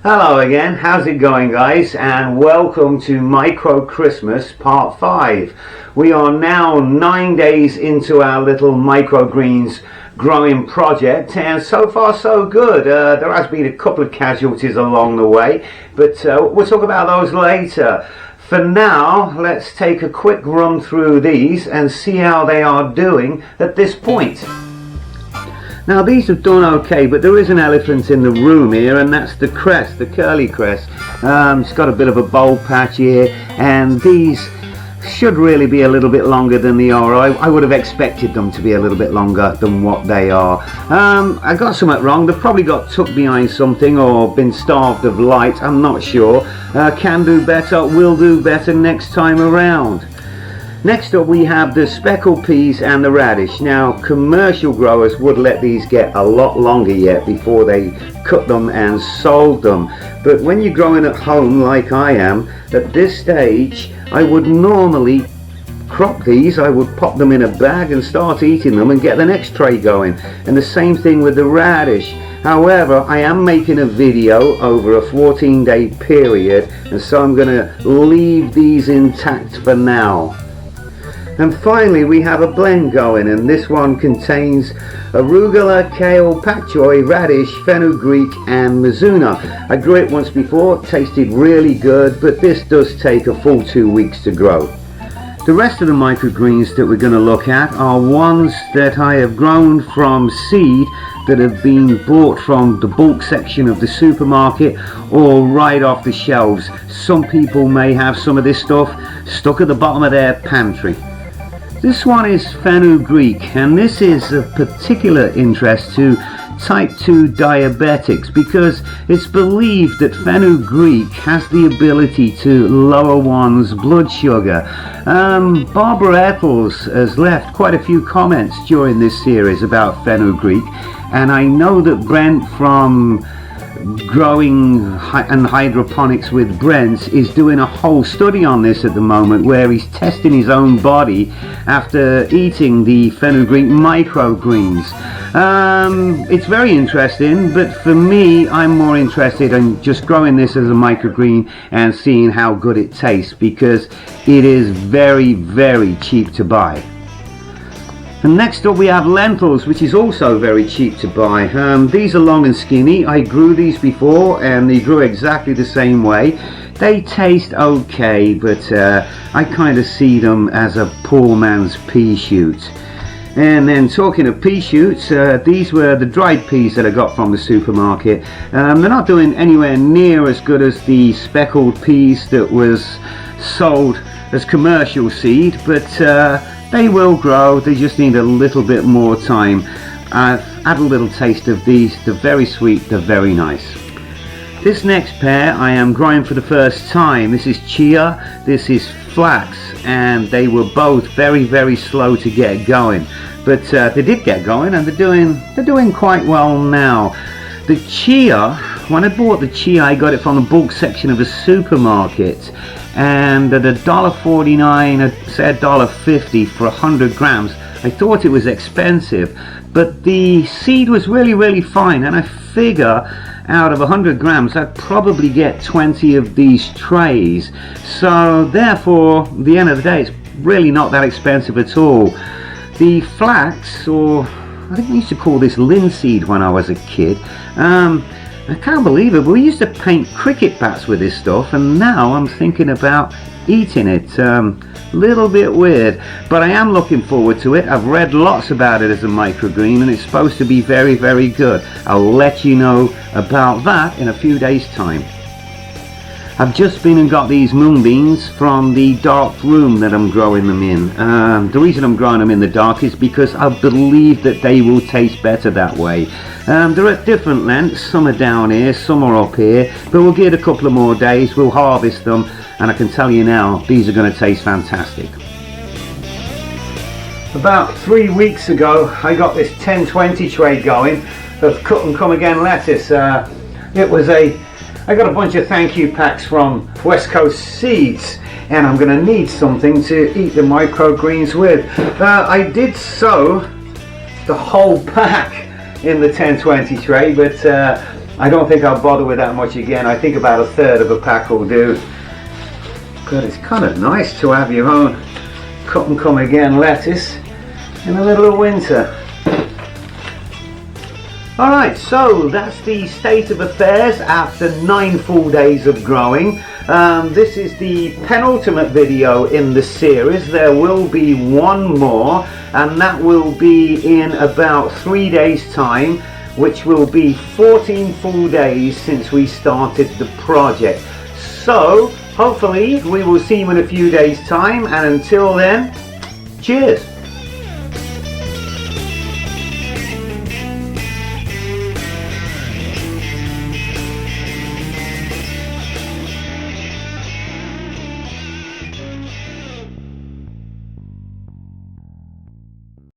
Hello again, how's it going guys, and welcome to Micro Christmas Part 5. We are now 9 days into our little microgreens growing project, and so far so good. There has been a couple of casualties along the way, but we'll talk about those later. For now, let's take a quick run through these and see how they are doing at this point. Now these have done okay, but there is an elephant in the room here, and that's the crest, the curly crest. It's got a bit of a bulb patch here, and these should really be a little bit longer than they are. I would have expected them to be a little bit longer than what they are. I got something wrong. They've probably got tucked behind something or been starved of light. I'm not sure. Can do better, will do better next time around. Next up we have the speckled peas and the radish. Now commercial growers would let these get a lot longer yet before they cut them and sold them. But when you're growing at home like I am, at this stage I would normally crop these. I would pop them in a bag and start eating them and get the next tray going. And the same thing with the radish. However, I am making a video over a 14-day period, and so I'm going to leave these intact for now. And finally we have a blend going, and this one contains arugula, kale, pak choi, radish, fenugreek and mizuna. I grew it once before, it tasted really good, but this does take a full 2 weeks to grow. The rest of the microgreens that we're going to look at are ones that I have grown from seed that have been bought from the bulk section of the supermarket or right off the shelves. Some people may have some of this stuff stuck at the bottom of their pantry. This one is fenugreek, and this is of particular interest to type 2 diabetics because it's believed that fenugreek has the ability to lower one's blood sugar. Barbara Eccles has left quite a few comments during this series about fenugreek, and I know that Brent from Growing and Hydroponics with Brent is doing a whole study on this at the moment, where he's testing his own body after eating the fenugreek microgreens. It's very interesting, but for me I'm more interested in just growing this as a microgreen and seeing how good it tastes, because it is very, very cheap to buy. And next up we have lentils, which is also very cheap to buy. These are long and skinny. I grew these before and they grew exactly the same way. They taste okay, but I kind of see them as a poor man's pea shoot. And then talking of pea shoots, these were the dried peas that I got from the supermarket. They're not doing anywhere near as good as the speckled peas that was sold as commercial seed, but they will grow. They just need a little bit more time. I've had a little taste of these. They're very sweet, they're very nice. This next pair I am growing for the first time. This is Chia, this is Flax, and they were both very, very slow to get going. But they did get going, and they're doing quite well now. The Chia, when I bought the Chia, I got it from the bulk section of the supermarket, and at $1.49, I said $1.50 for 100 grams. I thought it was expensive, but the seed was really, really fine, and I figure out of 100 grams I'd probably get 20 of these trays. So therefore, at the end of the day, it's really not that expensive at all. The flax, or I think we used to call this linseed when I was a kid. I can't believe it, but we used to paint cricket bats with this stuff, and now I'm thinking about eating it. Little bit weird, but I am looking forward to it. I've read lots about it as a microgreen, and it's supposed to be very, very good. I'll let you know about that in a few days' time. I've just been and got these moonbeans from the dark room that I'm growing them in. The reason I'm growing them in the dark is because I believe that they will taste better that way. They're at different lengths. Some are down here, some are up here, but we'll give it a couple of more days, we'll harvest them, and I can tell you now, these are going to taste fantastic. About 3 weeks ago I got this 10-20 tray going of cut and come again lettuce. I got a bunch of thank you packs from West Coast Seeds, and I'm going to need something to eat the microgreens with. I did sow the whole pack in the 10-20 tray, but I don't think I'll bother with that much again. I think about a third of a pack will do. But it's kind of nice to have your own cut and come again lettuce in the middle of winter. Alright, so that's the state of affairs after 9 full days of growing. This is the penultimate video in the series. There will be one more, and that will be in about 3 days time, which will be 14 full days since we started the project. So hopefully we will see you in a few days time, and until then, cheers.